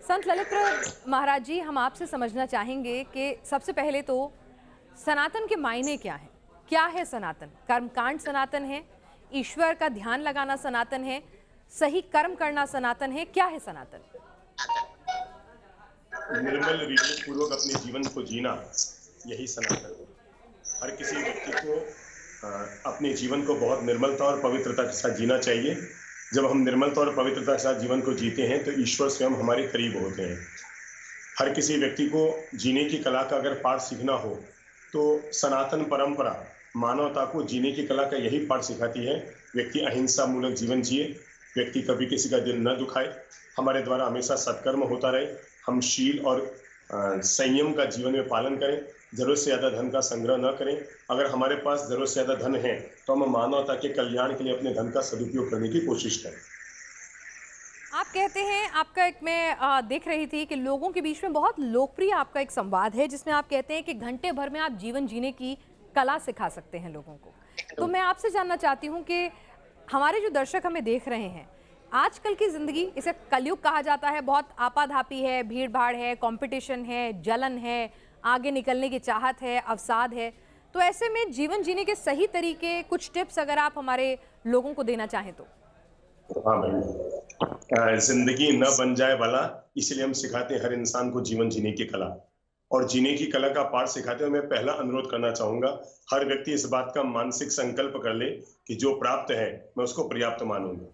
संत ललित महाराज जी, हम आपसे समझना चाहेंगे कि सबसे पहले तो सनातन के मायने क्या है? क्या है सनातन? कर्मकांड सनातन है, ईश्वर का ध्यान लगाना सनातन है, सही कर्म करना सनातन है, क्या है सनातन? निर्मल रीति पूर्वक अपने जीवन को जीना, यही सनातन है। हर किसी व्यक्ति को अपने जीवन को बहुत निर्मलता और पवित्रता के साथ जीना चाहिए। जब हम निर्मलता और पवित्रता के साथ जीवन को जीते हैं तो ईश्वर स्वयं हमारे करीब होते हैं। हर किसी व्यक्ति को जीने की कला का अगर पाठ सीखना हो तो सनातन परंपरा मानवता को जीने की कला का यही पाठ सिखाती है। व्यक्ति अहिंसा मूलक जीवन जिए, व्यक्ति कभी किसी का दिल न दुखाए, हमारे द्वारा हमेशा सत्कर्म होता रहे, हम शील और संयम का जीवन में पालन करें, जरूरत से ज्यादा धन का संग्रह न करें। अगर हमारे पास जरूरत से ज्यादा धन है तो हम मानवता के कल्याण के लिए अपने धन का सदुपयोग करने की कोशिश करें। आप कहते हैं, आपका एक मैं देख रही थी कि लोगों के बीच में बहुत लोकप्रिय आपका एक संवाद है जिसमें आप कहते हैं कि घंटे भर में आप जीवन जीने की कला सिखा सकते हैं लोगों को। तो मैं आपसे जानना चाहती हूँ कि हमारे जो दर्शक हमें देख रहे हैं, आजकल की जिंदगी, इसे कलयुग कहा जाता है, बहुत आपाधापी है, भीड़ भाड़ है, कंपटीशन है, जलन है, आगे निकलने की चाहत है, अवसाद है। तो ऐसे में जीवन जीने के सही तरीके, कुछ टिप्स अगर आप हमारे लोगों को देना चाहें तो। हाँ भाई, जिंदगी न बन जाए वाला, इसलिए हम सिखाते हैं हर इंसान को जीवन जीने की कला। और जीने की कला का पाठ सिखाते हुए मैं पहला अनुरोध करना चाहूंगा, हर व्यक्ति इस बात का मानसिक संकल्प कर ले कि जो प्राप्त है मैं उसको पर्याप्त मानूंगा।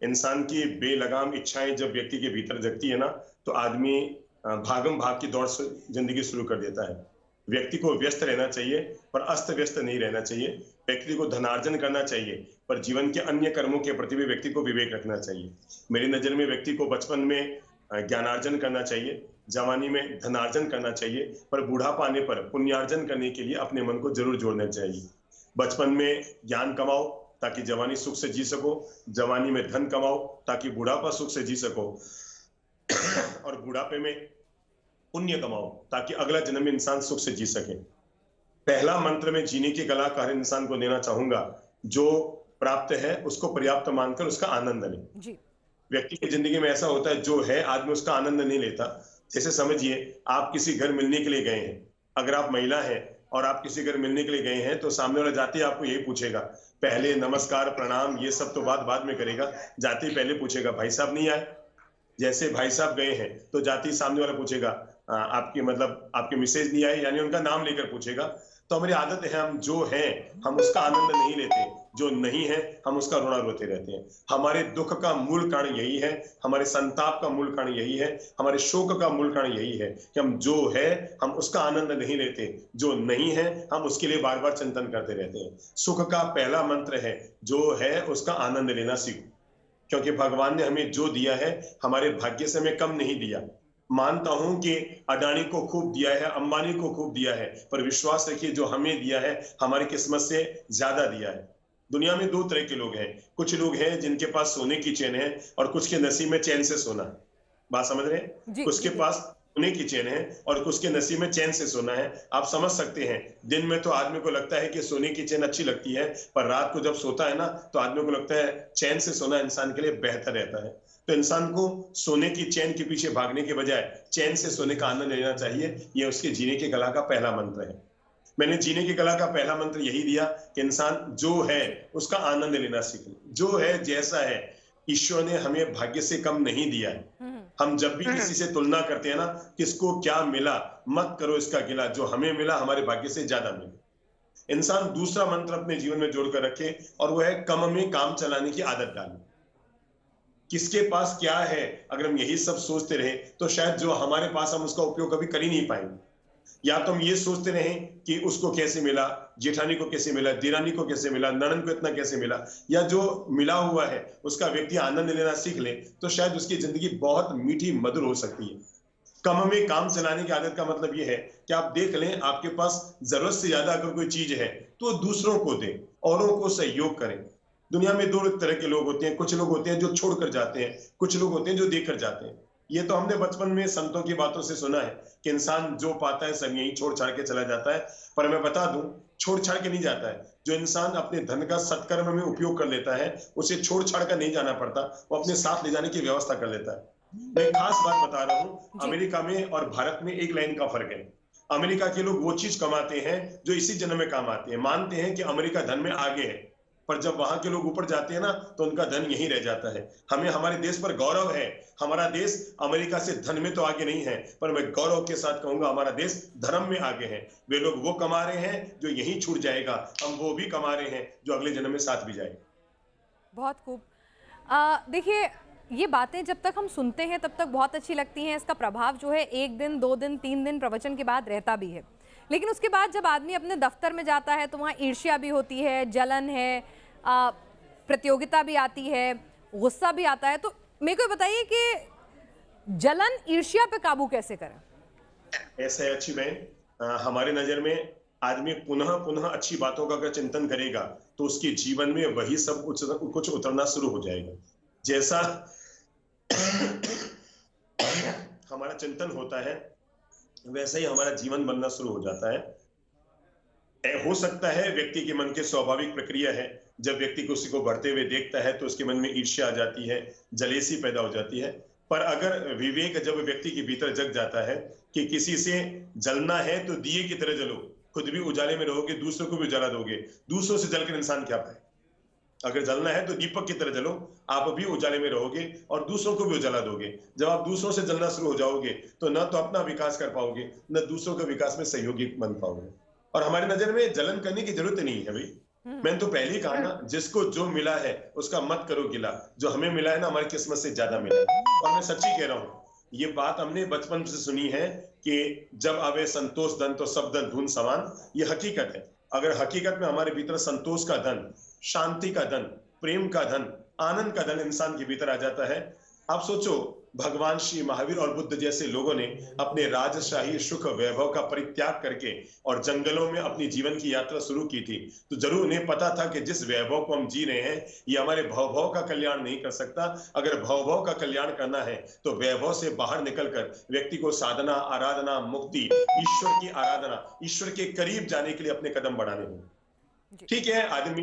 इंसान की बेलगाम इच्छाएं जब व्यक्ति के भीतर जगती है ना, तो आदमी भागम भाग की दौड़ से जिंदगी शुरू कर देता है। व्यक्ति को व्यस्त रहना चाहिए पर अस्त व्यस्त नहीं रहना चाहिए। व्यक्ति को धनार्जन करना चाहिए पर जीवन के अन्य कर्मों के प्रति भी व्यक्ति को विवेक रखना चाहिए। मेरी नजर में व्यक्ति को बचपन में ज्ञानार्जन करना चाहिए, जवानी में धनार्जन करना चाहिए, पर बूढ़ापा आने पर पुण्यार्जन करने के लिए अपने मन को जरूर जोड़ना चाहिए। बचपन में ज्ञान कमाओ ताकि जवानी सुख से जी सको, जवानी में धन कमाओ ताकि बुढ़ापा सुख से जी सको, और बुढ़ापे में पुण्य कमाओ ताकि अगला जन्म में इंसान सुख से जी सके। पहला मंत्र में जीने की कला का हर इंसान को देना चाहूंगा, जो प्राप्त है उसको पर्याप्त मानकर उसका आनंद ले। व्यक्ति की जिंदगी में ऐसा होता है, जो है आदमी उसका आनंद नहीं लेता। जैसे समझिए, आप किसी घर मिलने के लिए गए हैं, अगर आप महिला हैं और आप किसी घर मिलने के लिए गए हैं तो सामने वाला जाते ही आपको यही पूछेगा, पहले नमस्कार प्रणाम ये सब तो बाद में करेगा, जाते ही पहले पूछेगा भाई साहब नहीं आए। जैसे भाई साहब गए हैं तो जाते ही सामने वाला पूछेगा आपकी मतलब आपके मिसेज नहीं आए, यानी उनका नाम लेकर पूछेगा। तो हमारी आदत है, हम जो है हम उसका आनंद नहीं लेते, जो नहीं है हम उसका रोना रोते रहते हैं। हमारे दुख का मूल कारण यही है, हमारे संताप का मूल कारण यही है, हमारे शोक का मूल कारण यही है कि हम जो है हम उसका आनंद नहीं लेते, जो नहीं है हम उसके लिए बार बार चिंतन करते रहते हैं। सुख का पहला मंत्र है, जो है उसका आनंद लेना सीखो, क्योंकि भगवान ने हमें जो दिया है हमारे भाग्य से हमें कम नहीं दिया। मानता हूं कि अडानी को खूब दिया है, अंबानी को खूब दिया है, पर विश्वास रखिए जो हमें दिया है हमारी किस्मत से ज्यादा दिया है। दुनिया में दो तरह के लोग हैं, कुछ लोग हैं जिनके पास सोने की चेन है और कुछ के नसीब में चैन से सोना है। बात समझ रहे हैं? कुछ के पास सोने की चेन है और कुछ के नसीब में चैन से सोना है। आप समझ सकते हैं, दिन में तो आदमी को लगता है कि सोने की चेन अच्छी लगती है, पर रात को जब सोता है ना तो आदमी को लगता है चैन से सोना इंसान के लिए बेहतर रहता है। तो इंसान को सोने की चैन के पीछे भागने के बजाय चैन से सोने का आनंद लेना चाहिए। यह उसके जीने की कला का पहला मंत्र है। मैंने जीने की कला का पहला मंत्र यही दिया कि इंसान जो है उसका आनंद लेना सीखे। जो है जैसा है, ईश्वर ने हमें भाग्य से कम नहीं दिया है। हम जब भी किसी से तुलना करते हैं ना, किसको क्या मिला, मत करो इसका गिला, जो हमें मिला हमारे भाग्य से ज्यादा मिला। इंसान दूसरा मंत्र अपने जीवन में जोड़कर रखे और वो है कम में काम चलाने की आदत डाले। किसके पास क्या है, अगर हम यही सब सोचते रहे तो शायद जो हमारे पास हम उसका उपयोग कभी कर ही नहीं पाएंगे। या तो हम ये सोचते रहे कि उसको कैसे मिला, जेठानी को कैसे मिला, देरानी को कैसे मिला, ननद को इतना कैसे मिला, या जो मिला हुआ है उसका व्यक्ति आनंद लेना सीख ले तो शायद उसकी जिंदगी बहुत मीठी मधुर हो सकती है। कम में काम चलाने की आदत का मतलब यह है कि आप देख लें, आपके पास जरूरत से ज्यादा अगर कोई चीज है तो दूसरों को दें, औरों को सहयोग करें। दुनिया में दो तरह के लोग होते हैं, कुछ लोग होते हैं जो छोड़कर जाते हैं, कुछ लोग होते हैं जो देकर जाते हैं। ये तो हमने बचपन में संतों की बातों से सुना है कि इंसान जो पाता है सब यही छोड़ छाड़ के चला जाता है। पर मैं बता दूं, छोड़ छाड़ के नहीं जाता है। जो इंसान अपने धन का सत्कर्म में उपयोग कर लेता है उसे छोड़ छाड़ कर नहीं जाना पड़ता, वो अपने साथ ले जाने की व्यवस्था कर लेता है। मैं एक खास बात बता रहा हूँ, जी। अमेरिका में और भारत में एक लाइन का फर्क है। अमेरिका के लोग वो चीज कमाते हैं जो इसी जन्म में काम आती है, मानते हैं कि अमेरिका धन में आगे है, पर जब वहां के लोग ऊपर जाते हैं ना तो उनका धन यहीं रह जाता है। हमें हमारे देश पर गौरव है, हमारा देश अमेरिका से धन में तो आगे नहीं है, पर मैं गौरव के साथ कहूंगा हमारा देश धर्म में आगे है। वे लोग वो कमा रहे हैं जो यहीं छूट जाएगा, हम वो भी कमा रहे हैं जो अगले जन्म में साथ भी जाएगा। बहुत खूब। देखिए, ये बातें जब तक हम सुनते हैं तब तक बहुत अच्छी लगती हैं। इसका प्रभाव जो है 1 दिन, 2 दिन, 3 दिन प्रवचन के बाद रहता भी है। लेकिन उसके बाद जब आदमी अपने दफ्तर में जाता है तो वहाँ ईर्ष्या भी होती है, जलन है, प्रतियोगिता भी आती है, गुस्सा भी आता है। तो मेरे को बताइए कि जलन, ईर्ष्या पे काबू कैसे करें? ऐसा है अच्छी बहन, हमारे नजर में आदमी पुनः पुनः अच्छी बातों का अगर चिंतन करेगा तो उसके जीवन में वही सब कुछ उतरना शुरू हो जाएगा। जैसा हमारा चिंतन होता है वैसा ही हमारा जीवन बनना शुरू हो जाता है। हो सकता है व्यक्ति के मन की स्वाभाविक प्रक्रिया है, जब व्यक्ति किसी को बढ़ते हुए देखता है तो उसके मन में ईर्ष्या आ जाती है, जलेसी पैदा हो जाती है। पर अगर विवेक जब व्यक्ति के भीतर जग जाता है कि किसी से जलना है तो दिए की तरह जलो, खुद भी उजाले में रहोगे, दूसरों को भी उजाला दोगे। दूसरों से जलकर इंसान क्या पाए? अगर जलना है तो दीपक की तरह जलो, आप भी उजाले में रहोगे और दूसरों को भी उजाला दोगे। जब आप दूसरों से जलना शुरू हो जाओगे तो न तो अपना विकास कर पाओगे, न दूसरों के विकास में सहयोगी बन पाओगे। और हमारी नजर में जलन करने की जरूरत नहीं है भाई। मैंने तो पहले ही कहा ना, जिसको जो मिला है उसका मत करो गिला। जो हमें मिला है ना, हमारी किस्मत से ज्यादा मिला है। और मैं सच्ची कह रहा हूँ, ये बात हमने बचपन से सुनी है कि जब आवे संतोष धन तो सब धन धून समान। ये हकीकत है। अगर हकीकत में हमारे भीतर संतोष का धन, शांति का धन, प्रेम का धन, आनंद का धन इंसान के भीतर आ जाता है, आप सोचो भगवान श्री महावीर और बुद्ध जैसे लोगों ने अपने राजशाही सुख वैभव का परित्याग करके और जंगलों में अपनी जीवन की यात्रा शुरू की थी, तो जरूर उन्हें पता था कि जिस वैभव को हम जी रहे हैं ये हमारे भवभव का कल्याण नहीं कर सकता। अगर भवभव का कल्याण करना है तो वैभव से बाहर निकलकर व्यक्ति को साधना, आराधना, मुक्ति, ईश्वर की आराधना, ईश्वर के करीब जाने के लिए अपने कदम बढ़ाने होंगे। ठीक है, आदमी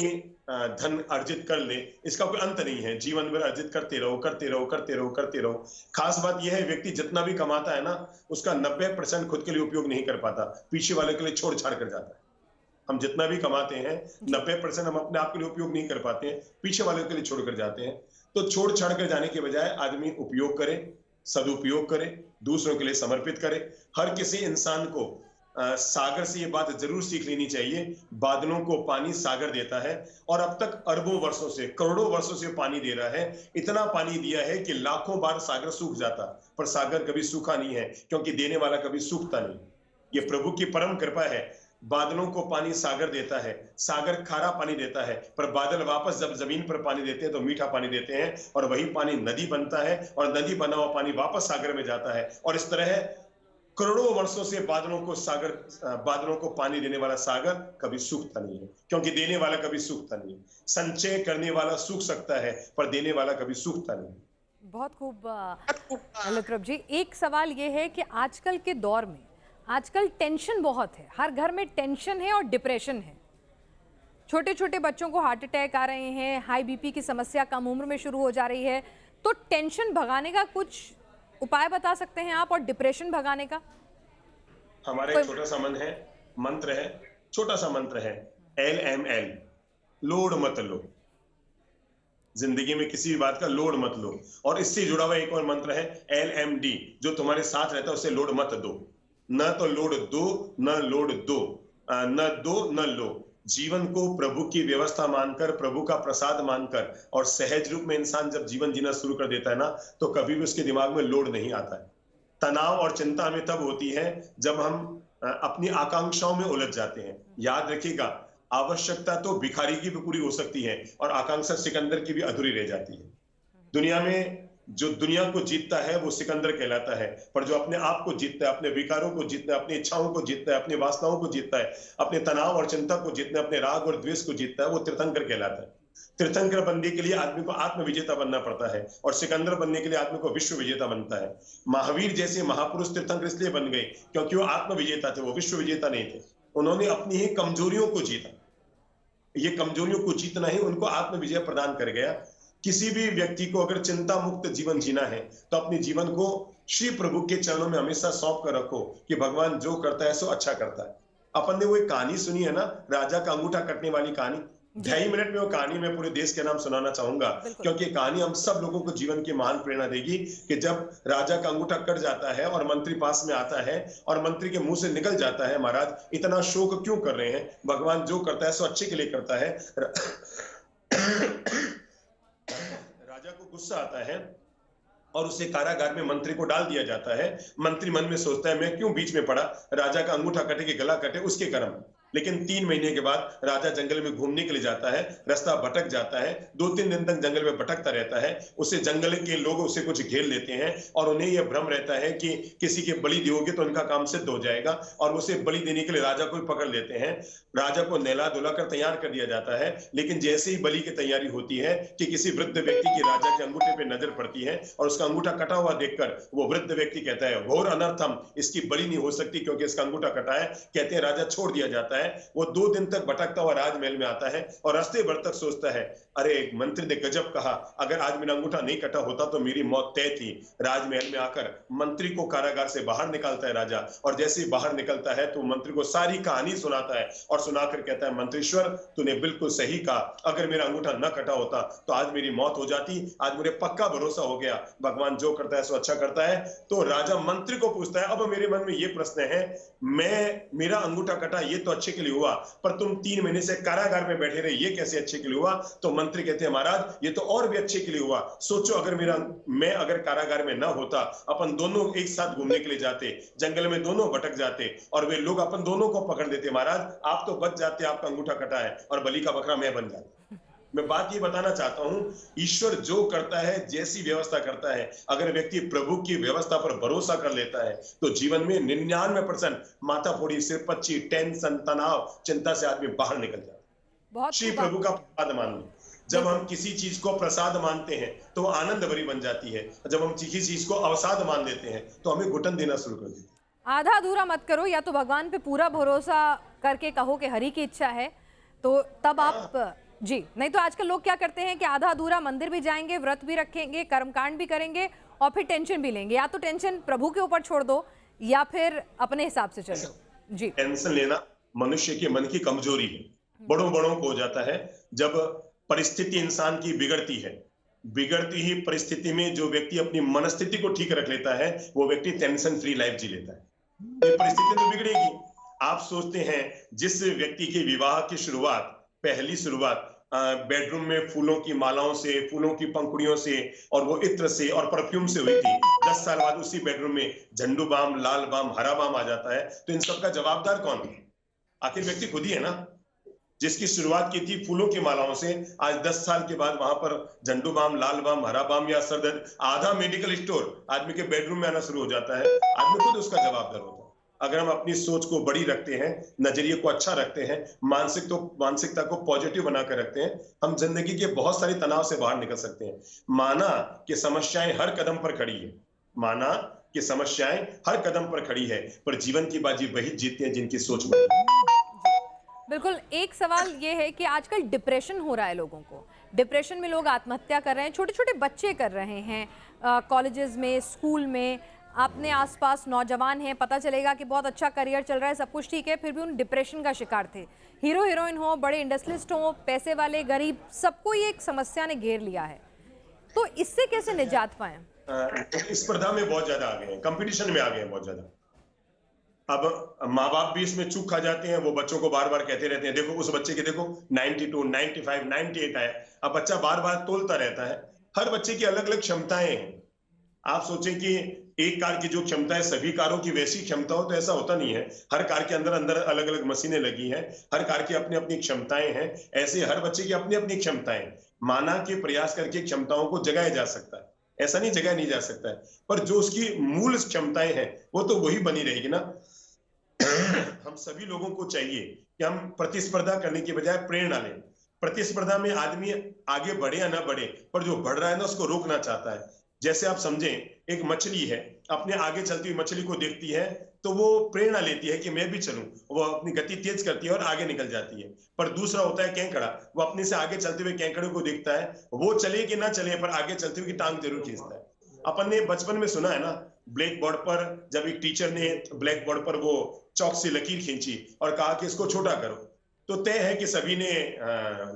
धन अर्जित कर ले, इसका कोई अंत नहीं है। जीवन भर अर्जित करते रहो, करते रहो, करते रहो, करते रहो। खास बात यह है, व्यक्ति जितना भी कमाता है ना, उसका 90% खुद के लिए उपयोग नहीं कर पाता, पीछे वाले के लिए छोड़ छाड़ कर जाता है। हम जितना भी कमाते हैं 90% हम अपने आप के लिए उपयोग नहीं कर पाते हैं, पीछे वाले के लिए छोड़ कर जाते हैं। तो छोड़ छाड़ कर जाने के बजाय आदमी उपयोग करे, सदुपयोग करे, दूसरों के लिए समर्पित करे। हर किसी इंसान को सागर से ये बात जरूर सीख लेनी चाहिए, बादलों को पानी सागर देता है और अब तक अरबों वर्षों से, करोड़ों वर्षों से पानी दे रहा है। इतना पानी दिया है कि लाखों बार सागर सूख जाता, पर सागर कभी सूखा नहीं है, क्योंकि देने वाला कभी सूखता नहीं। ये प्रभु की परम कृपा है। बादलों को पानी सागर देता है, सागर खारा पानी देता है, पर बादल वापस जब जमीन पर पानी देते हैं तो मीठा पानी देते हैं, और वही पानी नदी बनता है और नदी बना हुआ पानी वापस सागर में जाता है। और इस तरह करोड़ों वर्षों से बादलों को पानी देने वाला सागर कभी सूखता नहीं है, क्योंकि देने वाला कभी सूखता नहीं है। संचय करने वाला सूख सकता है, पर देने वाला कभी सूखता नहीं। बहुत खूब ललित जी। एक सवाल ये है कि आजकल के दौर में आजकल टेंशन बहुत है, हर घर में टेंशन है और डिप्रेशन है। छोटे छोटे बच्चों को हार्ट अटैक आ रहे हैं, हाई बीपी की समस्या कम उम्र में शुरू हो जा रही है। तो टेंशन भगाने का कुछ उपाय बता सकते हैं आप, और डिप्रेशन भगाने का? हमारा एक छोटा सा मंत्र है, छोटा सा मंत्र है, LML, लोड मत लो। जिंदगी में किसी भी बात का लोड मत लो। और इससे जुड़ा हुआ एक और मंत्र है LMD, जो तुम्हारे साथ रहता है उसे लोड मत दो। न तो लोड दो, न लोड दो, न दो न लो। जीवन को प्रभु की व्यवस्था मानकर, प्रभु का प्रसाद मानकर और सहज रूप में इंसान जब जीवन जीना शुरू कर देता है ना, तो कभी भी उसके दिमाग में लोड नहीं आता है। तनाव और चिंता हमें तब होती है जब हम अपनी आकांक्षाओं में उलझ जाते हैं। याद रखिएगा, आवश्यकता तो भिखारी की भी पूरी हो सकती है और आकांक्षा सिकंदर की भी अधूरी रह जाती है। दुनिया में जो दुनिया को जीतता है वो सिकंदर कहलाता है, पर जो अपने आप को जीतता है, अपने विकारों को जीतता है, अपनी इच्छाओं को जीतता है, अपनी वासनाओं को जीतता है, अपने तनाव और चिंता को जीतता है, अपने राग और द्वेष को जीतता है, वो तीर्थंकर कहलाता है। तीर्थंकर बनने के लिए आदमी को आत्म विजेता बनना पड़ता है, और सिकंदर बनने के लिए आदमी को विश्व विजेता बनता है। महावीर जैसे महापुरुष तीर्थंकर इसलिए बन गए क्योंकि वो आत्म विजेता थे, वो विश्व विजेता नहीं थे। उन्होंने अपनी ही कमजोरियों को जीता। ये कमजोरियों को जीतना ही उनको आत्म विजय प्रदान कर गया। किसी भी व्यक्ति को अगर चिंता मुक्त जीवन जीना है तो अपने जीवन को श्री प्रभु के चरणों में हमेशा सौंप कर रखो कि भगवान जो करता है सो अच्छा करता है। अपन ने वो एक कहानी सुनी है ना, राजा का अंगूठा कटने वाली कहानी। 2.5 मिनट में वो कहानी मैं पूरे देश के नाम सुनाना चाहूंगा, क्योंकि कहानी हम सब लोगों को जीवन की महान प्रेरणा देगी कि जब राजा का अंगूठा कट जाता है और मंत्री पास में आता है और मंत्री के मुंह से निकल जाता है, महाराज इतना शोक क्यों कर रहे हैं, भगवान जो करता है सो अच्छे के लिए करता है। राजा को गुस्सा आता है और उसे कारागार में मंत्री को डाल दिया जाता है। मंत्री मन में सोचता है मैं क्यों बीच में पड़ा, राजा का अंगूठा कटे कि गला कटे उसके कर्म। लेकिन 3 महीने के बाद राजा जंगल में घूमने के लिए जाता है, रास्ता भटक जाता है, 2-3 दिन तक जंगल में भटकता रहता है। उसे जंगल के लोग उसे कुछ घेर लेते हैं और उन्हें यह भ्रम रहता है कि किसी के बलि दोगे तो उनका काम सिद्ध हो जाएगा, और उसे बलि देने के लिए राजा को पकड़ लेते हैं। राजा को नहला धुला कर तैयार कर दिया जाता है, लेकिन जैसे ही बलि की तैयारी होती है कि किसी वृद्ध व्यक्ति की राजा के अंगूठे पे नजर पड़ती है और उसका अंगूठा कटा हुआ देखकर वो वृद्ध व्यक्ति कहता है घोर अनर्थम, इसकी बलि नहीं हो सकती क्योंकि इसका अंगूठा कटा है। कहते हैं राजा छोड़ दिया जाता है। वो 2 दिन तक भटकता हुआ राजमहल में आता है और रास्ते भर तक सोचता है अरे मंत्री ने गजब कहा, अगर आज मेरा अंगूठा नहीं कटा होता तो मेरी मौत तय थी। राजमहल में आकर मंत्री को कारागार से बाहर निकालता है राजा, और जैसे ही बाहर निकलता है तो मंत्री को सारी कहानी सुनाता है और सुनाकर कहता है मंत्रीश्वर तूने बिल्कुल सही कहा, अगर मेरा अंगूठा न कटा होता तो आज मेरी मौत हो जाती। आज मुझे पक्का भरोसा हो गया भगवान जो करता है सो अच्छा करता है। तो राजा मंत्री को पूछता है अब मेरे मन में ये प्रश्न है, मेरा अंगूठा कटा ये तो अच्छे के लिए हुआ, पर तुम 3 महीने से कारागार में बैठे रहे ये कैसे अच्छे के लिए हुआ। तो मंत्री कहते हैं महाराज ये तो और भी अच्छे के लिए हुआ। सोचो अगर मैं अगर कारागार में ना होता, अपन दोनों एक साथ घूमने के लिए जाते, जंगल में दोनों भटक जाते और वे लोग अपन दोनों को पकड़ देते, महाराज आप तो बच जाते, आपका अंगूठा कटा है और बलि का बकरा मैं बन जाता। मैं बात ये बताना चाहता हूं, ईश्वर जो करता है जैसी व्यवस्था करता है, अगर व्यक्ति प्रभु की व्यवस्था पर भरोसा कर लेता है तो जीवन में 99% माथाफोड़ी, सिरपच्ची, टेंशन, तनाव, चिंता से आदमी बाहर निकल जाता है। श्री प्रभु का प्रसाद मान लो। जब हम किसी चीज को प्रसाद मानते हैं तो आनंद भरी बन जाती है, जब हम किसी चीज को अवसाद मान लेते हैं तो हमें घुटन देना शुरू कर देती है। आधा अधूरा मत करो, या तो भगवान पे पूरा भरोसा करके कहो कि हरि की इच्छा है तो तब आप जी, नहीं तो आजकल लोग क्या करते हैं कि आधा अधूरा मंदिर भी जाएंगे, व्रत भी रखेंगे, कर्मकांड भी करेंगे और फिर टेंशन भी लेंगे। या तो टेंशन प्रभु के ऊपर छोड़ दो या फिर अपने हिसाब से चलो। जी, टेंशन लेना मनुष्य के मन की कमजोरी है, बड़ों को हो जाता है। जब परिस्थिति इंसान की बिगड़ती है, बिगड़ती ही परिस्थिति में जो व्यक्ति अपनी मनस्थिति को ठीक रख लेता है वो व्यक्ति टेंशन फ्री लाइफ जी लेता है। परिस्थिति तो बिगड़ेगी। आप सोचते हैं जिस व्यक्ति के विवाह की शुरुआत, पहली शुरुआत बेडरूम में फूलों की मालाओं से, फूलों की पंखुड़ियों से और वो इत्र से और परफ्यूम से हुई थी, 10 साल बाद उसी बेडरूम में झंडू बाम, लाल बाम, हरा बाम आ जाता है, तो इन सबका जवाबदार कौन है? आखिर व्यक्ति खुद ही है ना। जिसकी शुरुआत की थी फूलों की मालाओं से, आज 10 साल के बाद वहां पर झंडू बाम, लाल बाम, हरा बाम या सरदर्द, आधा मेडिकल स्टोर आदमी के बेडरूम में आना शुरू हो जाता है। आदमी खुद उसका जवाबदार होता है। अगर हम अपनी सोच को बड़ी रखते हैं, नजरिए को अच्छा रखते हैं, मानसिकता को पॉजिटिव बनाकर रखते हैं, हम जिंदगी के बहुत सारे तनाव से बाहर निकल सकते हैं। माना कि समस्याएं हर कदम पर खड़ी है, माना कि समस्याएं हर कदम पर खड़ी है, पर जीवन की बाजी वही जीतते हैं जिनकी सोच बड़ी है। बिल्कुल। एक सवाल ये है कि आजकल डिप्रेशन हो रहा है लोगों को, डिप्रेशन में लोग आत्महत्या कर रहे हैं, छोटे छोटे बच्चे कर रहे हैं, कॉलेजेस में, स्कूल में। अपने आसपास नौजवान हैं, पता चलेगा कि बहुत अच्छा करियर चल रहा है, सब कुछ ठीक है, फिर भी उन डिप्रेशन का शिकार थे। हीरो हीरोइन हो, बड़े इंडस्ट्रियलिस्ट हो, पैसे वाले, गरीब, सबको ये एक समस्या ने घेर लिया है। तो इससे कैसे निजात पाएं? स्पर्धा में बहुत ज्यादा आ गए हैं, कंपटीशन में आ गए हैं बहुत ज्यादा। अब माँ बाप भी इसमें चूक खा जाते हैं। वो बच्चों को बार बार कहते रहते हैं देखो उस बच्चे के देखो 92, 95, 98 आए। अब बच्चा बार बार तोलता रहता है। हर बच्चे की अलग अलग क्षमताएं हैं। आप सोचें कि एक कार की जो क्षमता है सभी कारों की वैसी क्षमता हो, तो ऐसा होता नहीं है। हर कार के अंदर अंदर अलग अलग मशीनें लगी हैं, हर कार की अपनी अपनी क्षमताएं हैं। ऐसे हर बच्चे की अपनी अपनी क्षमताएं, माना कि प्रयास करके क्षमताओं को जगाया जा सकता है, ऐसा नहीं जगाया नहीं जा सकता है, पर जो उसकी मूल क्षमताएं हैं वो तो वही बनी रहेगी ना। हम सभी लोगों को चाहिए कि हम प्रतिस्पर्धा करने की बजाय प्रेरणा लें। प्रतिस्पर्धा में आदमी आगे बढ़े या ना बढ़े, पर जो बढ़ रहा है ना उसको रोकना चाहता है। जैसे आप समझें एक मछली है, अपने आगे चलती हुई मछली को देखती है तो वो प्रेरणा लेती है कि मैं भी चलूं, वो अपनी गति तेज करती है और आगे निकल जाती है। पर दूसरा होता है केकड़ा, वो अपने से आगे चलते हुए केकड़े को देखता है, वो चले कि ना चले पर आगे चलते हुए की टांग जरूर खींचता है। अपन ने बचपन में सुना है ना, ब्लैक बोर्ड पर जब एक टीचर ने ब्लैक बोर्ड पर वो चौक से लकीर खींची और कहा कि इसको छोटा करो, तो तय है कि सभी ने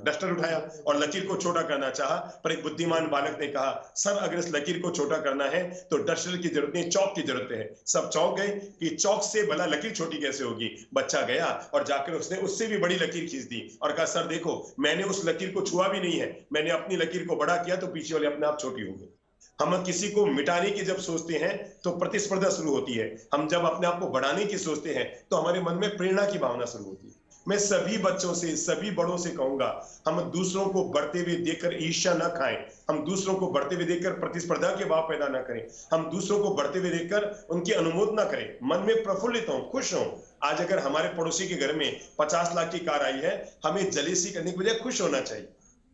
डस्टर उठाया और लकीर को छोटा करना चाहा, पर एक बुद्धिमान बालक ने कहा सर अगर इस लकीर को छोटा करना है तो डस्टर की जरूरत नहीं, चौक की जरूरत है। सब चौंक गए कि चौक से भला लकीर छोटी कैसे होगी। बच्चा गया और जाकर उसने उससे भी बड़ी लकीर खींच दी और कहा सर देखो मैंने उस लकीर को छुआ भी नहीं है, मैंने अपनी लकीर को बड़ा किया तो पीछे वाले अपने आप छोटी हो गई। हम किसी को मिटाने की जब सोचते हैं तो प्रतिस्पर्धा शुरू होती है, हम जब अपने आप को बढ़ाने की सोचते हैं तो हमारे मन में प्रेरणा की भावना शुरू होती है। मैं सभी बच्चों से, सभी बड़ों से कहूंगा, हम दूसरों को बढ़ते हुए देखकर ईर्ष्या न खाएं, हम दूसरों को बढ़ते हुए देखकर प्रतिस्पर्धा के भाव पैदा न करें, हम दूसरों को बढ़ते हुए देखकर उनकी अनुमोदना करें, मन में प्रफुल्लित हों, खुश हों। आज अगर हमारे पड़ोसी के घर में 50 लाख की कार आई है, हमें जलेसी करने की बजाय खुश होना चाहिए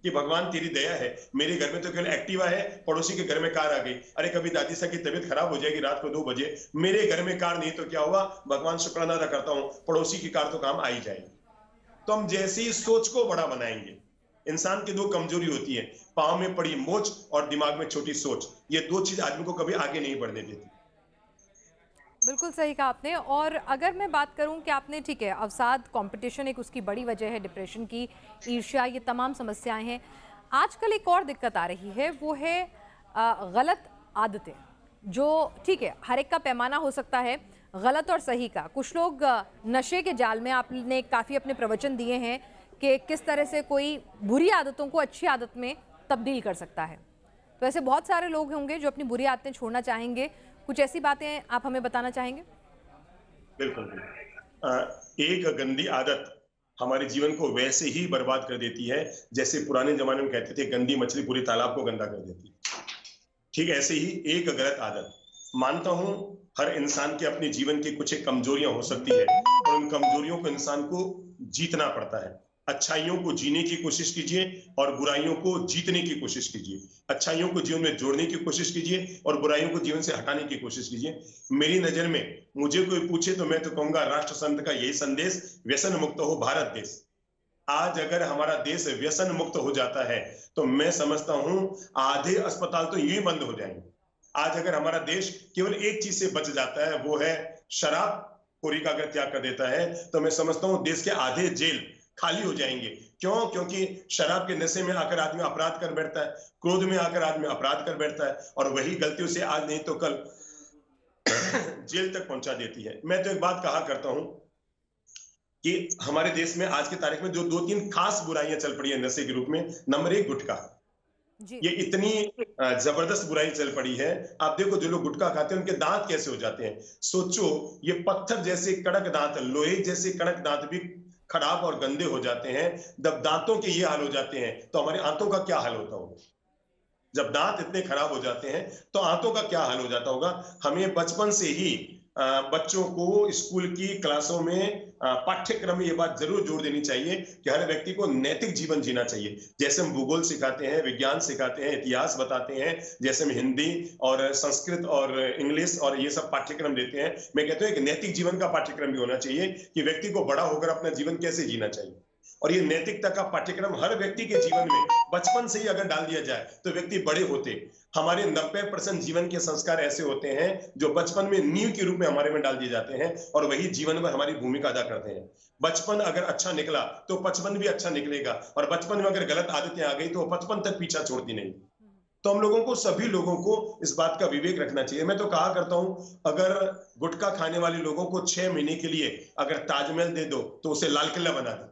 कि भगवान तेरी दया है, मेरे घर में तो केवल एक्टिवा है, पड़ोसी के घर में कार आ गई। अरे कभी दादी साहब की तबीयत खराब हो जाएगी रात को 2 बजे, मेरे घर में कार नहीं तो क्या हुआ, भगवान शुक्राना अदा करता हूं, पड़ोसी की कार तो काम आ ही जाएगी। तो हम जैसे ही सोच को बड़ा बनाएंगे, इंसान की 2 कमजोरी होती है, पांव में पड़ी मोच और दिमाग में छोटी सोच, ये 2 चीज आदमी को कभी आगे नहीं बढ़ने देती। बिल्कुल सही कहा आपने। और अगर मैं बात करूं कि आपने, ठीक है, अवसाद, कंपटीशन एक उसकी बड़ी वजह है, डिप्रेशन की, ईर्ष्या, ये तमाम समस्याएं हैं। आजकल एक और दिक्कत आ रही है, वो है गलत आदतें, जो ठीक है हर एक का पैमाना हो सकता है गलत और सही का। कुछ लोग नशे के जाल में, आपने काफ़ी अपने प्रवचन दिए हैं कि किस तरह से कोई बुरी आदतों को अच्छी आदत में तब्दील कर सकता है। तो ऐसे बहुत सारे लोग होंगे जो अपनी बुरी आदतें छोड़ना चाहेंगे, कुछ ऐसी बातें आप हमें बताना चाहेंगे? बिल्कुल। एक गंदी आदत हमारे जीवन को वैसे ही बर्बाद कर देती है जैसे पुराने जमाने में कहते थे गंदी मछली पूरे तालाब को गंदा कर देती। ठीक ऐसे ही एक गलत आदत, मानता हूं हर इंसान के अपने जीवन की कुछ एक कमजोरियां हो सकती है और उन कमजोरियों को इंसान को जीतना पड़ता है। अच्छाइयों को जीने की कोशिश कीजिए और बुराइयों को जीतने की कोशिश कीजिए। अच्छाइयों को जीवन में जोड़ने की कोशिश कीजिए और बुराइयों को जीवन से हटाने की कोशिश कीजिए। मेरी नजर में मुझे कोई पूछे तो मैं तो कहूंगा राष्ट्र संत का यही संदेश, व्यसन मुक्त हो भारत देश। आज अगर हमारा देश व्यसन मुक्त हो जाता है तो मैं समझता हूं आधे अस्पताल तो यूं ही बंद हो जाएंगे। आज अगर हमारा देश केवल एक चीज से बच जाता है, वो है शराब खोरी का अगर त्याग कर देता है, तो मैं समझता हूं देश के आधे जेल खाली हो जाएंगे। क्यों? क्योंकि शराब के नशे में आकर आदमी अपराध कर बैठता है, क्रोध में आकर आदमी अपराध कर बैठता है और वही गलतियों से आज नहीं तो कल जेल तक पहुंचा देती है। मैं तो एक बात कहा करता हूं कि हमारे देश में आज की तारीख में जो 2-3 खास बुराइयां चल पड़ी है नशे के रूप में, नंबर 1 गुटखा। ये इतनी जबरदस्त बुराई चल पड़ी है। आप देखो जो लोग गुटखा खाते हैं उनके दांत कैसे हो जाते हैं। सोचो ये पत्थर जैसे कड़क दांत, लोहे जैसे कड़क दांत भी खराब और गंदे हो जाते हैं। जब दांतों के ये हाल हो जाते हैं तो हमारे आंतों का क्या हाल होता होगा। जब दांत इतने खराब हो जाते हैं तो आंतों का क्या हाल हो जाता होगा। हमें बचपन से ही बच्चों को स्कूल की क्लासों में पाठ्यक्रम में ये बात जरूर जोड़ देनी चाहिए कि हर व्यक्ति को नैतिक जीवन जीना चाहिए। जैसे हम भूगोल सिखाते हैं, विज्ञान सिखाते हैं, इतिहास बताते हैं, जैसे हम हिंदी और संस्कृत और इंग्लिश और ये सब पाठ्यक्रम देते हैं, मैं कहता हूं एक नैतिक जीवन का पाठ्यक्रम भी होना चाहिए कि व्यक्ति को बड़ा होकर अपना जीवन कैसे जीना चाहिए। और ये नैतिकता का पाठ्यक्रम हर व्यक्ति के जीवन में बचपन से ही अगर डाल दिया जाए तो व्यक्ति बड़े होते, हमारे 90% जीवन के संस्कार ऐसे होते हैं जो बचपन में नींव के रूप में हमारे में डाल दिए जाते हैं और वही जीवन में हमारी भूमिका अदा करते हैं। बचपन अगर अच्छा निकला तो बचपन भी अच्छा निकलेगा और बचपन में अगर गलत आदतें आ गई तो बचपन तक पीछा छोड़ती नहीं। तो हम लोगों को, सभी लोगों को इस बात का विवेक रखना चाहिए। मैं तो कहा करता हूं अगर गुटखा खाने वाले लोगों को 6 महीने के लिए अगर ताजमहल दे दो तो उसे लाल किला बना दो,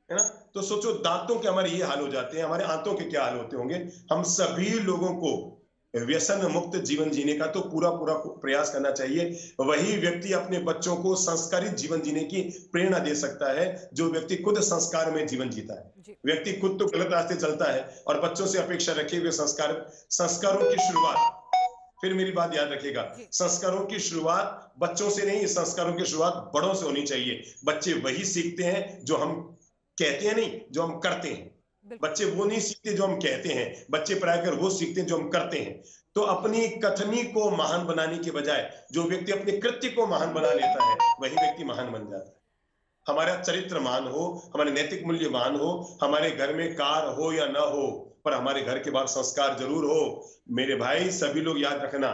है ना। तो सोचो दांतों के हमारे ये हाल हो जाते हैं, हमारे आंतों के क्या हाल होते होंगे। हम सभी लोगों को व्यसन मुक्त जीवन जीने का तो पूरा पूरा प्रयास करना चाहिए। वही व्यक्ति अपने बच्चों को संस्कारित जीवन जीने की प्रेरणा दे सकता है जो व्यक्ति खुद संस्कार में जीवन जीता है। व्यक्ति खुद तो गलत रास्ते चलता है और बच्चों से अपेक्षा रखे हुए संस्कारों की शुरुआत, फिर मेरी बात याद रखिएगा, संस्कारों की शुरुआत बच्चों से नहीं, संस्कारों की शुरुआत बड़ों से होनी चाहिए। बच्चे वही सीखते हैं जो हम कहते हैं, नहीं जो हम करते हैं। बच्चे वो नहीं सीखते जो हम कहते हैं, बच्चे पढ़ाकर वो सीखते हैं जो हम करते हैं। तो अपनी कथनी को महान बनाने के बजाय जो व्यक्ति अपने कृत्य को महान बना लेता है वही व्यक्ति महान बन जाता है। हमारा चरित्र महान हो, हमारे नैतिक मूल्य महान हो, हमारे घर में कार हो या ना हो, पर हमारे घर के बाहर संस्कार जरूर हो। मेरे भाई सभी लोग याद रखना,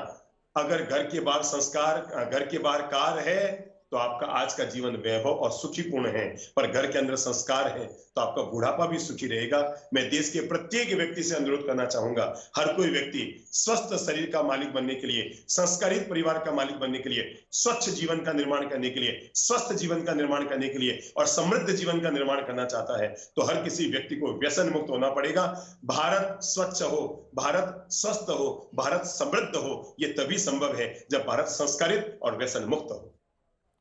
अगर घर के बाहर संस्कार, घर के बाहर कार है तो आपका आज का जीवन वैभव और सुखीपूर्ण है, पर घर के अंदर संस्कार है तो आपका बुढ़ापा भी सुखी रहेगा। मैं देश के प्रत्येक व्यक्ति से अनुरोध करना चाहूंगा, हर कोई व्यक्ति स्वस्थ शरीर का मालिक बनने के लिए, संस्कारित परिवार का मालिक बनने के लिए, स्वच्छ जीवन का निर्माण करने के लिए, स्वस्थ जीवन का निर्माण करने के लिए और समृद्ध जीवन का निर्माण करना चाहता है तो हर किसी व्यक्ति को व्यसन मुक्त होना पड़ेगा। भारत स्वच्छ हो, भारत स्वस्थ हो, भारत समृद्ध हो, ये तभी संभव है जब भारत संस्कारित और व्यसन मुक्त हो।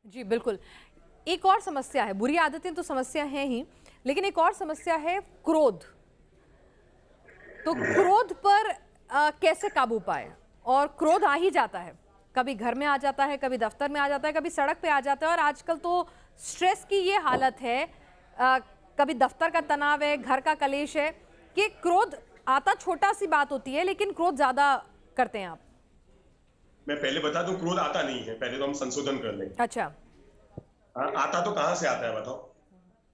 जी बिल्कुल। एक और समस्या है, बुरी आदतें तो समस्या है ही, लेकिन एक और समस्या है क्रोध। तो क्रोध पर कैसे काबू पाए? और क्रोध आ ही जाता है, कभी घर में आ जाता है, कभी दफ्तर में आ जाता है, कभी सड़क पे आ जाता है, और आजकल तो स्ट्रेस की ये हालत है, कभी दफ्तर का तनाव है, घर का कलेश है, कि क्रोध आता छोटा सी बात होती है लेकिन क्रोध ज्यादा करते हैं आप। मैं पहले बता दूं, क्रोध आता नहीं है, पहले तो हम संशोधन कर लें। अच्छा। आता तो कहां से आता है बताओ?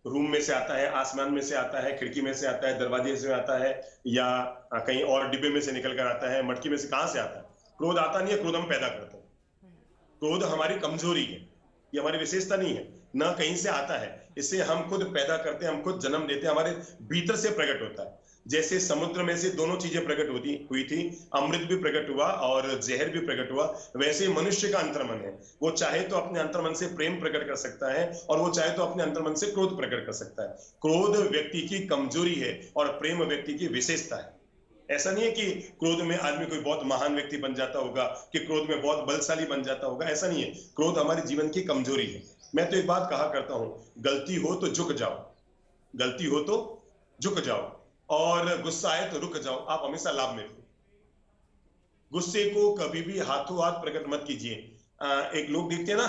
रूम में से आता है, आसमान में से आता है, खिड़की में से आता है, दरवाजे से आता है, या कहीं और डिब्बे में से निकल कर आता है, मटकी में से, कहां से आता है? क्रोध आता नहीं है, क्रोध हम पैदा करते हैं। क्रोध हमारी कमजोरी है, ये हमारी विशेषता नहीं है, ना कहीं से आता है, इसे हम खुद पैदा करते हैं, हम खुद जन्म देते हैं, हमारे भीतर से प्रकट होता है। जैसे समुद्र में से दोनों चीजें प्रकट हुई थी, अमृत भी प्रकट हुआ और जहर भी प्रकट हुआ, वैसे मनुष्य का अंतर्मन है, वो चाहे तो अपने अंतर्मन से प्रेम प्रकट कर सकता है और वो चाहे तो अपने अंतर्मन से क्रोध प्रकट कर सकता है। क्रोध व्यक्ति की कमजोरी है और प्रेम व्यक्ति की विशेषता है। ऐसा नहीं है कि क्रोध में आदमी कोई बहुत महान व्यक्ति बन जाता होगा, कि क्रोध में बहुत बलशाली बन जाता होगा, ऐसा नहीं है। क्रोध हमारे जीवन की कमजोरी है। मैं तो एक बात कहा करता हूं, गलती हो तो झुक जाओ, गलती हो तो झुक जाओ, और गुस्सा आए तो रुक जाओ, आप हमेशा लाभ में रहो। गुस्से को कभी भी हाथों हाथ प्रकट मत कीजिए। एक लोग देखते हैं ना,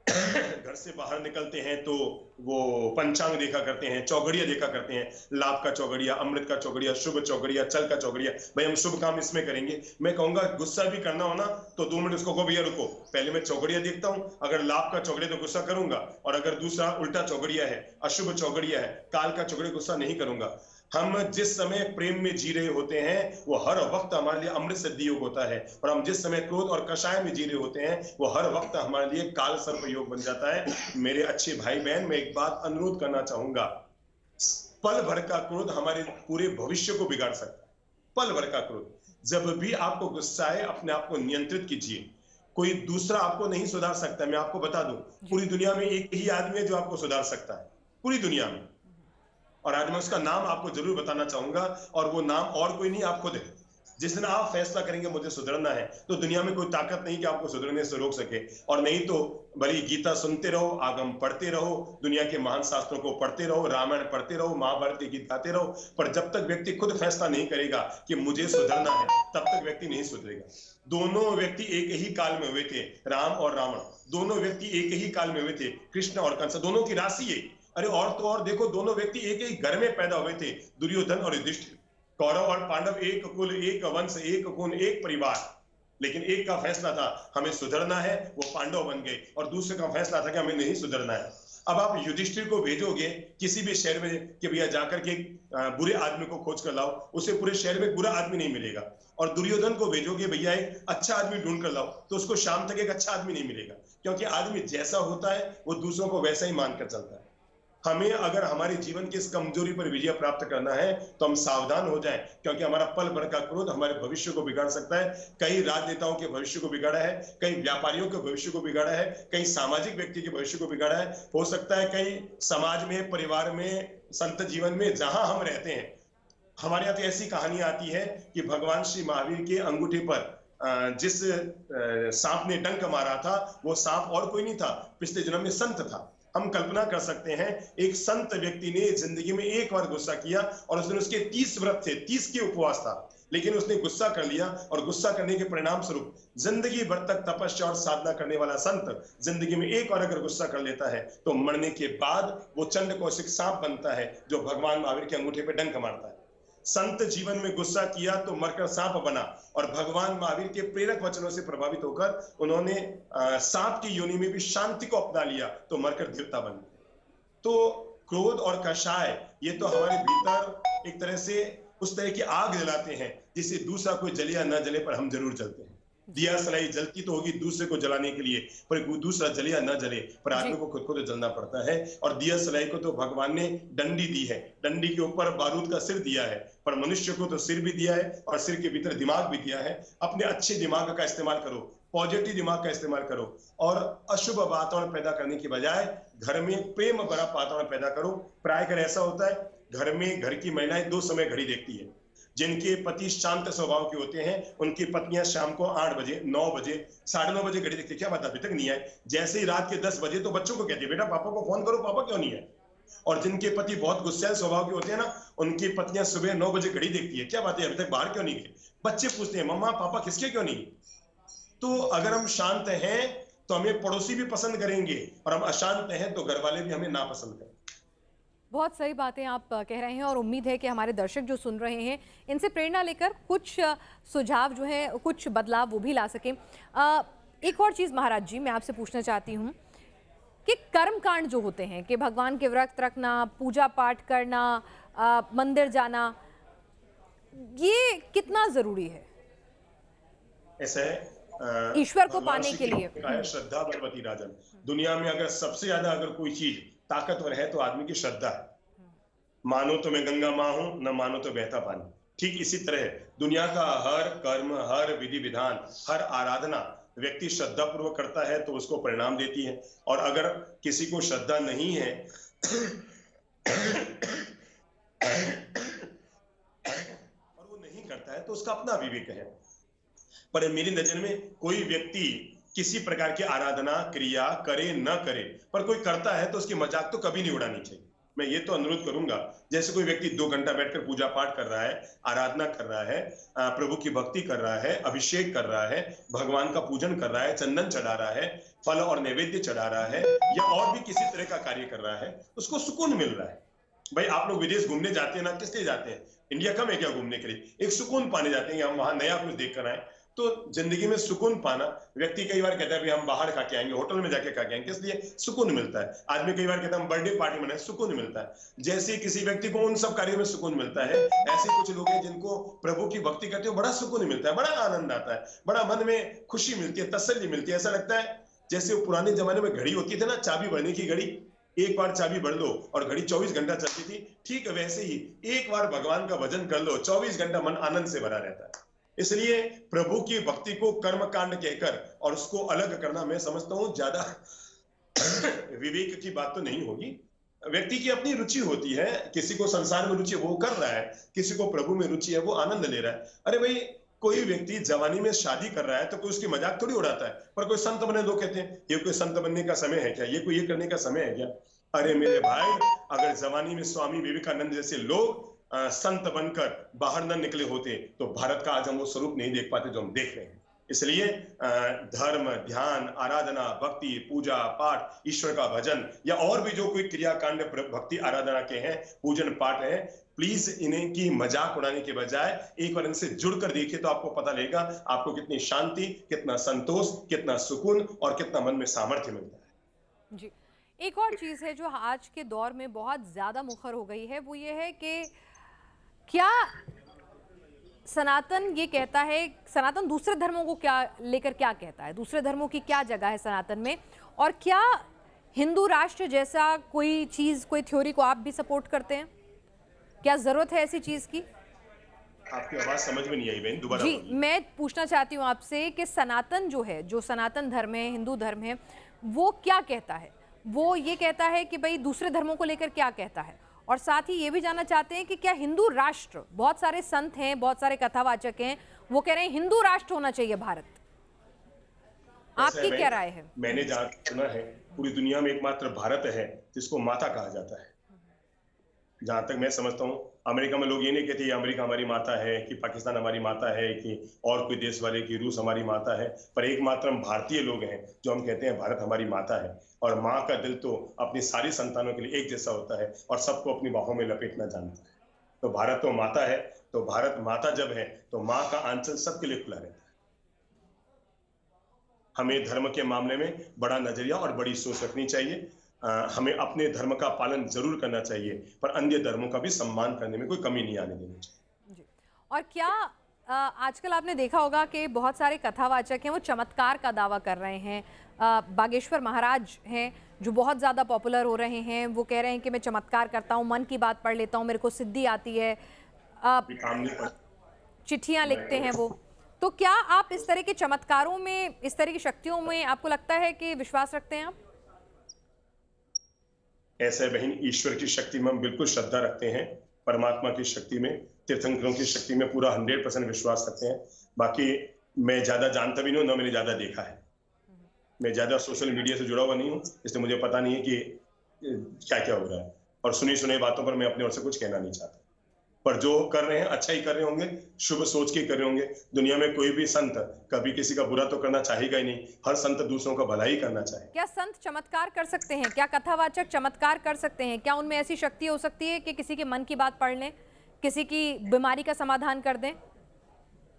घर से बाहर निकलते हैं तो वो पंचांग देखा करते हैं, चौघड़िया देखा करते हैं, लाभ का चौघड़िया, अमृत का चौघड़िया, शुभ चौघड़िया, चल का चौघड़िया, भाई हम शुभ काम इसमें करेंगे। मैं कहूंगा गुस्सा भी करना हो ना तो 2 मिनट उसको कहो, भैया रुको, पहले मैं चौघड़िया देखता हूं, अगर लाभ का चौघड़िया तो गुस्सा करूंगा, और अगर दूसरा उल्टा चौघड़िया है, अशुभ चौघड़िया है, काल का चौघड़िया, गुस्सा नहीं करूंगा। हम जिस समय प्रेम में जी रहे होते हैं वो हर वक्त हमारे लिए अमृत सिद्धि योग होता है, और हम जिस समय क्रोध और कषाय में जी रहे होते हैं वो हर वक्त हमारे लिए काल सर्प योग बन जाता है। मेरे अच्छे भाई बहन, मैं एक बात अनुरोध करना चाहूंगा, पल भर का क्रोध हमारे पूरे भविष्य को बिगाड़ सकता है। पल भर का क्रोध। जब भी आपको गुस्सा आए अपने आप को नियंत्रित कीजिए, कोई दूसरा आपको नहीं सुधार सकता। मैं आपको बता दूं, पूरी दुनिया में एक ही आदमी है जो आपको सुधार सकता है, पूरी दुनिया में, और आज मैं उसका नाम आपको जरूर बताना चाहूंगा, और वो नाम और कोई नहीं, आप खुद है। जिस दिन आप फैसला करेंगे मुझे सुधरना है, तो दुनिया में कोई ताकत नहीं कि आपको सुधरने से रोक सके। और नहीं तो भली गीता सुनते रहो, आगम पढ़ते रहो, दुनिया के महान शास्त्रों को पढ़ते रहो, रामायण पढ़ते रहो, महाभारत के गीत गाते रहो, पर जब तक व्यक्ति खुद फैसला नहीं करेगा कि मुझे सुधरना है, तब तक व्यक्ति नहीं सुधरेगा। दोनों व्यक्ति एक ही काल में हुए थे, राम और रावण, दोनों व्यक्ति एक ही काल में हुए थे, कृष्ण और कंस, दोनों की राशि एक। अरे और तो और देखो, दोनों व्यक्ति एक ही घर में पैदा हुए थे, दुर्योधन और युधिष्ठिर। कौरव और पांडव एक कुल, एक वंश, एक खून, एक परिवार, लेकिन एक का फैसला था हमें सुधरना है, वो पांडव बन गए, और दूसरे का फैसला था कि हमें नहीं सुधरना है। अब आप युधिष्ठिर को भेजोगे किसी भी शहर में कि भैया जाकर के बुरे आदमी को खोज कर लाओ, उसे पूरे शहर में बुरा आदमी नहीं मिलेगा। और दुर्योधन को भेजोगे भैया एक अच्छा आदमी ढूंढ कर लाओ, तो उसको शाम तक एक अच्छा आदमी नहीं मिलेगा, क्योंकि आदमी जैसा होता है वो दूसरों को वैसा ही मानकर चलता है। हमें अगर हमारे जीवन की इस कमजोरी पर विजय प्राप्त करना है तो हम सावधान हो जाएं, क्योंकि हमारा पल भर का क्रोध हमारे भविष्य को बिगाड़ सकता है। कई राजनेताओं के भविष्य को बिगाड़ा है, कई व्यापारियों के भविष्य को बिगाड़ा है, कई सामाजिक व्यक्ति के भविष्य को बिगाड़ा है। हो सकता है कई समाज में, परिवार में, संत जीवन में जहां हम रहते हैं, हमारे यहाँ तो ऐसी कहानी आती है कि भगवान श्री महावीर के अंगूठे पर जिस सांप ने डंक मारा था, वो सांप और कोई नहीं था, पिछले जन्म में संत था। हम कल्पना कर सकते हैं, एक संत व्यक्ति ने जिंदगी में एक बार गुस्सा किया, और उस दिन उसके 30 व्रत थे, 30 के उपवास था, लेकिन उसने गुस्सा कर लिया, और गुस्सा करने के परिणाम स्वरूप जिंदगी भर तक तपस्या और साधना करने वाला संत जिंदगी में एक बार अगर गुस्सा कर लेता है तो मरने के बाद वो चंड कौशिक सांप बनता है, जो भगवान महावीर के अंगूठे पे डंक मारता है। संत जीवन में गुस्सा किया तो मरकर सांप बना, और भगवान महावीर के प्रेरक वचनों से प्रभावित होकर उन्होंने सांप की योनि में भी शांति को अपना लिया तो मरकर देवता बन गए। तो क्रोध और कषाय ये तो हमारे भीतर एक तरह से उस तरह की आग जलाते हैं जिससे दूसरा कोई जले या न जले पर हम जरूर जलते हैं। दिया सलाई जलती तो होगी दूसरे को जलाने के लिए, पर दूसरा जले या न जले पर आदमी को खुद को तो जलना पड़ता है। और दिया सलाई को तो भगवान ने डंडी दी है, डंडी के ऊपर बारूद का सिर दिया है, पर मनुष्य को तो सिर भी दिया है और सिर के भीतर दिमाग भी दिया है। अपने अच्छे दिमाग का इस्तेमाल करो, पॉजिटिव दिमाग का इस्तेमाल करो और अशुभ वातावरण पैदा करने की बजाय घर में प्रेम भरा वातावरण पैदा करो। प्राय कर ऐसा होता है घर में घर की महिलाएं 2 समय घड़ी देखती है। जिनके पति शांत स्वभाव के होते हैं उनकी पत्नियां शाम को 8 बजे, 9 बजे, 9:30 बजे घड़ी देखती है, क्या बात अभी तक नहीं आए। जैसे ही रात के 10 बजे तो बच्चों को कहती है बेटा पापा को फोन करो, पापा क्यों नहीं है। और जिनके पति बहुत गुस्सैल स्वभाव के होते हैं ना, उनकी पत्नियां सुबह 9 बजे घड़ी देखती है, क्या बात है अभी तक बाहर क्यों नहीं गए। बच्चे पूछते हैं मम्मा पापा किसके क्यों नहीं। तो अगर हम शांत हैं तो हमें पड़ोसी भी पसंद करेंगे, और हम अशांत हैं तो घर वाले भी हमें नापसंद करेंगे। बहुत सही बातें आप कह रहे हैं और उम्मीद है कि हमारे दर्शक जो सुन रहे हैं इनसे प्रेरणा लेकर कुछ सुझाव जो है, कुछ बदलाव वो भी ला सकें। एक और चीज़ महाराज जी मैं आपसे पूछना चाहती हूँ कि कर्मकांड जो होते हैं कि भगवान के व्रत रखना, पूजा पाठ करना, मंदिर जाना, ये कितना ज़रूरी है ऐसा है ईश्वर को पाने के लिए? श्रद्धा बलवती राजन। दुनिया में अगर सबसे ज्यादा अगर कोई चीज ताकतवर है तो आदमी की श्रद्धा है। मानो तो मैं गंगा मां हूं, न मानो तो बहता पानी। ठीक इसी तरह दुनिया का हर कर्म, हर विधि विधान, हर आराधना व्यक्ति श्रद्धा पूर्वक करता है तो उसको परिणाम देती है। और अगर किसी को श्रद्धा नहीं है और वो नहीं करता है तो उसका अपना विवेक है। पर मेरी नजर में कोई व्यक्ति किसी प्रकार की आराधना क्रिया करे न करे, पर कोई करता है तो उसकी मजाक तो कभी नहीं उड़ानी चाहिए। मैं ये तो अनुरोध करूंगा, जैसे कोई व्यक्ति 2 घंटा बैठकर पूजा पाठ कर रहा है, आराधना कर रहा है, प्रभु की भक्ति कर रहा है, अभिषेक कर रहा है, भगवान का पूजन कर रहा है, चंदन चढ़ा रहा है, फल और नैवेद्य चढ़ा रहा है, या और भी किसी तरह का कार्य कर रहा है, उसको सुकून मिल रहा है। भाई आप लोग विदेश घूमने जाते हैं ना, किस लिए जाते हैं? इंडिया कम है क्या घूमने के लिए? एक सुकून पाने जाते हैं कि हम वहां नया कुछ देख कर आए। तो जिंदगी में सुकून पाना, व्यक्ति कई बार कहता है हम बाहर खा के आएंगे, होटल में जाके खा के आएंगे, किस लिए? सुकून मिलता है। आदमी कई बार कहता है हम बर्थडे पार्टी मनाएं, सुकून मिलता है। जैसे किसी व्यक्ति को उन सब कार्यों में सुकून मिलता है, ऐसे कुछ लोग हैं जिनको प्रभु की भक्ति करते हो बड़ा सुकून मिलता है, बड़ा आनंद आता है, बड़ा मन में खुशी मिलती है, तसल्ली मिलती है। ऐसा लगता है जैसे वो पुराने जमाने में घड़ी होती थी ना, चाबी भरने की घड़ी, एक बार चाबी भर लो और घड़ी 24 घंटा चलती थी। ठीक वैसे ही एक बार भगवान का भजन कर लो, 24 घंटा मन आनंद से भरा रहता है। इसलिए प्रभु की भक्ति को कर्म कांड कहकर और उसको अलग करना मैं समझता हूं ज्यादा विवेक की बात तो नहीं होगी। व्यक्ति की अपनी रुचि होती है, किसी को संसार में रुचि वो कर रहा है, किसी को प्रभु में रुचि है वो आनंद ले रहा है। अरे भाई कोई व्यक्ति जवानी में शादी कर रहा है तो कोई उसकी मजाक थोड़ी उड़ाता है, पर कोई संत बने लोग कहते हैं ये कोई संत बनने का समय है क्या, ये कोई ये करने का समय है क्या? अरे मेरे भाई, अगर जवानी में स्वामी विवेकानंद जैसे लोग संत बनकर बाहर न निकले होते तो भारत का आज हम वो स्वरूप नहीं देख पाते जो हम देख रहे हैं। इसलिए धर्म, ध्यान, आराधना, भक्ति, पूजा पाठ, ईश्वर का भजन या और भी जो कोई क्रियाकांड भक्ति आराधना के हैं, पूजन पाठ है, प्लीज इन्हें की मजाक उड़ाने के बजाय एक बार इनसे जुड़कर देखिए तो आपको पता लगेगा आपको कितनी शांति, कितना संतोष, कितना सुकून और कितना मन में सामर्थ्य मिलता है। जी, एक और चीज है जो आज के दौर में बहुत ज्यादा मुखर हो गई है, वो ये है कि क्या सनातन ये कहता है, सनातन दूसरे धर्मों को क्या लेकर क्या कहता है, दूसरे धर्मों की क्या जगह है सनातन में, और क्या हिंदू राष्ट्र जैसा कोई चीज, कोई थ्योरी को आप भी सपोर्ट करते हैं? क्या जरूरत है ऐसी चीज की? आपकी आवाज समझ में नहीं आई बहन, दोबारा जी, मैं पूछना चाहती हूँ आपसे कि सनातन जो है, जो सनातन धर्म है, हिंदू धर्म है, वो क्या कहता है? वो ये कहता है कि भाई दूसरे धर्मों को लेकर क्या कहता है, और साथ ही ये भी जानना चाहते हैं कि क्या हिंदू राष्ट्र, बहुत सारे संत हैं, बहुत सारे कथावाचक हैं, वो कह रहे हैं हिंदू राष्ट्र होना चाहिए भारत। आपकी क्या राय है? मैंने जहां सुना है पूरी दुनिया में एकमात्र भारत है जिसको माता कहा जाता है। जहां तक मैं समझता हूँ अमेरिका में लोग ये नहीं कहते अमेरिका हमारी माता है, कि पाकिस्तान हमारी माता है, कि और कोई देश वाले की रूस हमारी माता है, पर एकमात्र हम भारतीय लोग हैं जो हम कहते हैं भारत हमारी माता है। और माँ का दिल तो अपनी सारी संतानों के लिए एक जैसा होता है और सबको अपनी बाहों में लपेटना जानता है। तो भारत तो माता है, तो भारत माता जब है तो माँ का आंचल सबके लिए खुला रहता है। हमें धर्म के मामले में बड़ा नजरिया और बड़ी सोच रखनी चाहिए। हमें अपने धर्म का पालन जरूर करना चाहिए, पर अन्य धर्मों का भी सम्मान करने में कोई कमी नहीं आने देनी चाहिए। जी। और क्या आजकल आपने देखा होगा कि बहुत सारे कथावाचक हैं वो चमत्कार का दावा कर रहे हैं। बागेश्वर महाराज हैं जो बहुत ज़्यादा पॉपुलर हो रहे हैं, वो कह रहे हैं कि मैं चमत्कार करता हूँ, मन की बात पढ़ लेता हूँ, मेरे को सिद्धि आती है, भी काम नहीं पड़ चिट्ठियाँ लिखते हैं वो। तो क्या आप इस तरह के चमत्कारों में, इस तरह की शक्तियों में आपको लगता है कि विश्वास रखते हैं आप? ऐसे बहन, ईश्वर की शक्ति में हम बिल्कुल श्रद्धा रखते हैं, परमात्मा की शक्ति में, तीर्थंकरों की शक्ति में पूरा 100% विश्वास रखते हैं। बाकी मैं ज्यादा जानता भी नहीं हूँ, ना मैंने ज्यादा देखा है। मैं ज्यादा सोशल मीडिया से जुड़ा हुआ नहीं हूँ, इसलिए मुझे पता नहीं है कि क्या क्या हो रहा है, और सुनी सुनी बातों पर मैं अपनी ओर से कुछ कहना नहीं चाहता। पर जो कर रहे हैं अच्छा ही कर रहे होंगे, शुभ सोच के कर रहे होंगे। दुनिया में कोई भी संत कभी किसी का बुरा तो करना चाहेगा ही नहीं, हर संत दूसरों का भला ही करना चाहे। क्या संत चमत्कार कर सकते हैं? क्या कथावाचक चमत्कार कर सकते हैं? क्या उनमें ऐसी शक्ति हो सकती है कि किसी के मन की बात पढ़ लें, किसी की बीमारी का समाधान कर दें?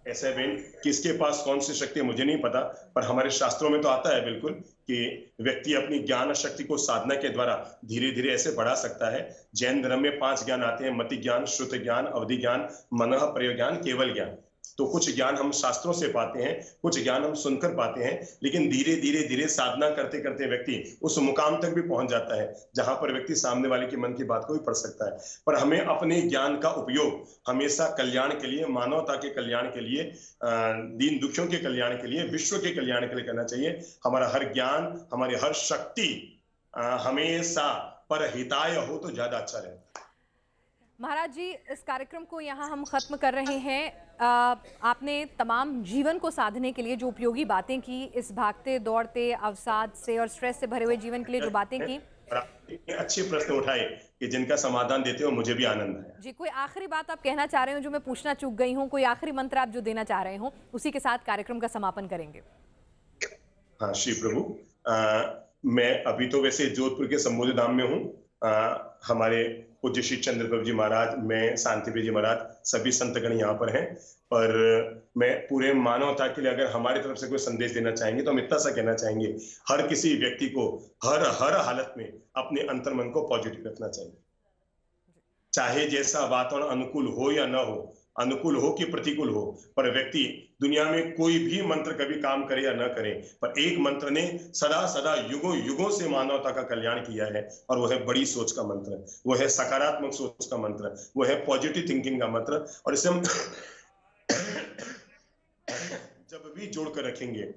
ऐसे बहन, किसके पास कौन सी शक्ति है मुझे नहीं पता, पर हमारे शास्त्रों में तो आता है बिल्कुल कि व्यक्ति अपनी ज्ञान शक्ति को साधना के द्वारा धीरे धीरे ऐसे बढ़ा सकता है। जैन धर्म में 5 ज्ञान आते हैं: मति ज्ञान, श्रुत ज्ञान, अवधि ज्ञान, मनः प्रयोग ज्ञान, केवल ज्ञान। तो कुछ ज्ञान हम शास्त्रों से पाते हैं, कुछ ज्ञान हम सुनकर पाते हैं, लेकिन धीरे धीरे धीरे साधना करते करते व्यक्ति उस मुकाम तक भी पहुंच जाता है जहां पर व्यक्ति सामने वाले के मन की बात को भी पढ़ सकता है। पर हमें अपने ज्ञान का उपयोग हमेशा कल्याण के लिए, मानवता के कल्याण के लिए, दीन दुखियों के कल्याण के लिए, विश्व के कल्याण के लिए करना चाहिए। हमारा हर ज्ञान, हमारी हर शक्ति हमेशा परहिताय हो तो ज्यादा अच्छा रहता है। महाराज जी, इस कार्यक्रम को यहाँ हम खत्म कर रहे हैं। आपने तमाम जीवन को साधने के लिए जो उपयोगी बातें की, इस भागते दौड़ते अवसाद से और स्ट्रेस से भरे हुए जीवन के लिए जो बातें की, अच्छे प्रश्न उठाए कि जिनका समाधान देते हो मुझे भी आनंद है। जी, कोई आखिरी बात आप कहना चाह रहे हो जो मैं पूछना चूक गई हूँ? कोई आखिरी मंत्र आप जो देना चाह रहे हो, उसी के साथ कार्यक्रम का समापन करेंगे। हाँ श्री प्रभु, मैं अभी तो वैसे जोधपुर के संबोधि धाम में हूँ। हमारे पूज्य श्री चंद्र प्रभु जी महाराज, मैं शांतिप्रिय जी महाराज, सभी संतगण यहाँ पर हैं। पर मैं पूरे मानवता के लिए अगर हमारी तरफ से कोई संदेश देना चाहेंगे तो हम इतना सा कहना चाहेंगे, हर किसी व्यक्ति को हर हर हालत में अपने अंतर्मन को पॉजिटिव रखना चाहिए। चाहे जैसा वातावरण अनुकूल हो या न हो, अनुकूल हो कि प्रतिकूल हो, पर व्यक्ति दुनिया में कोई भी मंत्र कभी काम करे या न करे, पर एक मंत्र ने सदा सदा युगों युगों से मानवता का कल्याण किया है, और वो है बड़ी सोच का मंत्र, वो है सकारात्मक सोच का मंत्र, वो है पॉजिटिव थिंकिंग का मंत्र। और इसे हम जब भी जोड़कर रखेंगे,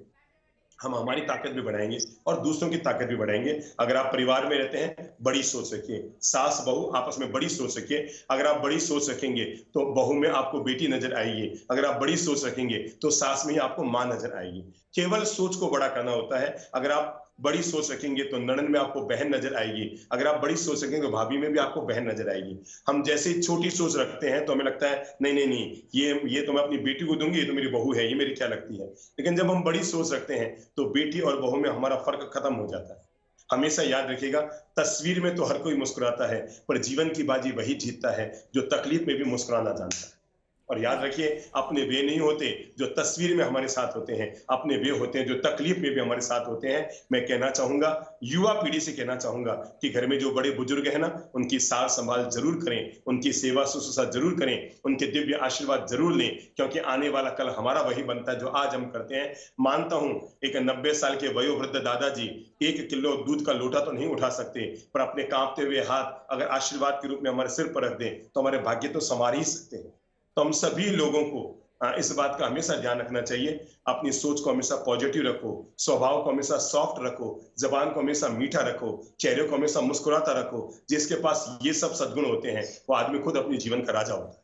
हम हमारी ताकत भी बढ़ाएंगे और दूसरों की ताकत भी बढ़ाएंगे। अगर आप परिवार में रहते हैं, बड़ी सोच रखिए, सास बहू आपस में बड़ी सोच रखिए। अगर आप बड़ी सोच रखेंगे तो बहू में आपको बेटी नजर आएगी, अगर आप बड़ी सोच रखेंगे तो सास में ही आपको माँ नजर आएगी। केवल सोच को बड़ा करना होता है। अगर आप बड़ी सोच रखेंगे तो ननद में आपको बहन नजर आएगी, अगर आप बड़ी सोच रखेंगे तो भाभी में भी आपको बहन नजर आएगी। हम जैसे छोटी सोच रखते हैं तो हमें लगता है नहीं नहीं नहीं, ये तो मैं अपनी बेटी को दूंगी, ये तो मेरी बहू है, ये मेरी क्या लगती है। लेकिन जब हम बड़ी सोच रखते हैं तो बेटी और बहू में हमारा फर्क खत्म हो जाता है। हमेशा याद रखिएगा, तस्वीर में तो हर कोई मुस्कुराता है, पर जीवन की बाजी वही जीतता है जो तकलीफ में भी मुस्कुराना जानता है। और याद रखिए, अपने वे नहीं होते जो तस्वीर में हमारे साथ होते हैं, अपने वे होते हैं जो तकलीफ में भी हमारे साथ होते हैं। मैं कहना चाहूंगा, युवा पीढ़ी से कहना चाहूंगा कि घर में जो बड़े बुजुर्ग हैं ना, उनकी सार संभाल जरूर करें, उनकी सेवा शुश्रूषा जरूर करें, उनके दिव्य आशीर्वाद जरूर लें, क्योंकि आने वाला कल हमारा वही बनता है जो आज हम करते हैं। मानता हूं, एक 90 साल के वयोवृद्ध दादाजी 1 किलो दूध का लोटा तो नहीं उठा सकते, पर अपने कांपते हुए हाथ अगर आशीर्वाद के रूप में हमारे सिर पर रख दें तो हमारे भाग्य तो संवार ही सकते हैं। तो हम सभी लोगों को इस बात का हमेशा ध्यान रखना चाहिए। अपनी सोच को हमेशा पॉजिटिव रखो, स्वभाव को हमेशा सॉफ्ट रखो, जबान को हमेशा मीठा रखो, चेहरे को हमेशा मुस्कुराता रखो। जिसके पास ये सब सद्गुण होते हैं वो आदमी खुद अपने जीवन का राजा होता है।